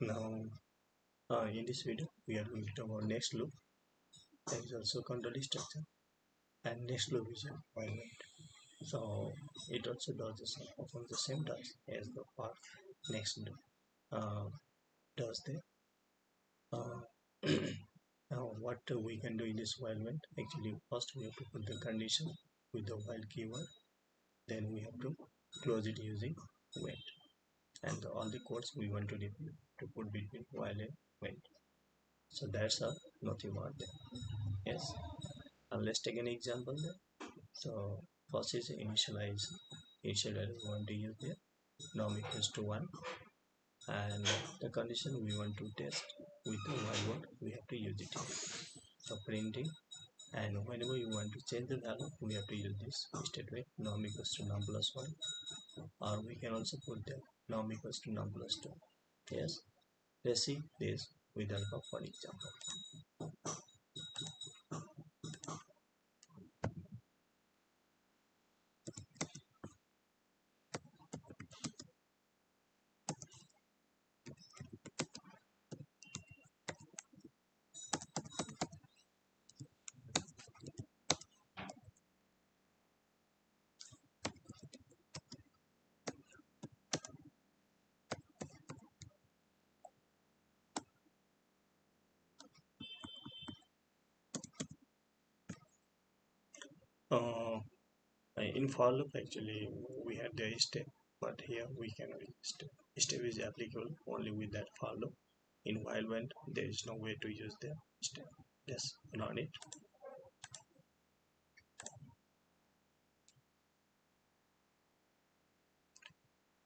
Now, in this video, we are going to talk about next loop. That is also control structure, and next loop is a while wait. So it also does the same, performs the same task as the part next loop does there. Now, what we can do in this while wait? Actually, first we have to put the condition with the while keyword. Then we have to close it using wait, and all the codes we want to put between while and wait. So that's nothing more there. Yes. Let's take an example there. So first is initialize. Initialize we want to use there. Num equals to 1, and the condition we want to test with the while word we have to use it here. So printing, and whenever you want to change the value we have to use this statement num equals to num plus 1, or we can also put the num equals to num plus 2. Yes, let's see this with the help of one example. In for loop actually we have the step, but here we cannot use step. Step is applicable only with that for loop. In while when there is no way to use the step. Yes, learn it.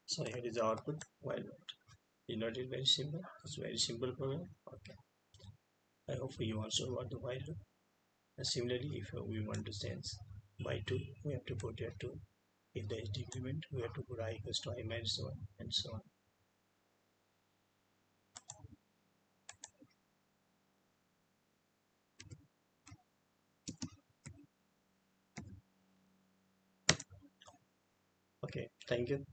So here is the output while when. You know, it is very simple. It's very simple program. Okay. I hope you also got the while loop. And similarly, if we want to sense by 2, we have to put here 2. If there is decrement, we have to put I equals to I minus 1 and so on. Okay, thank you.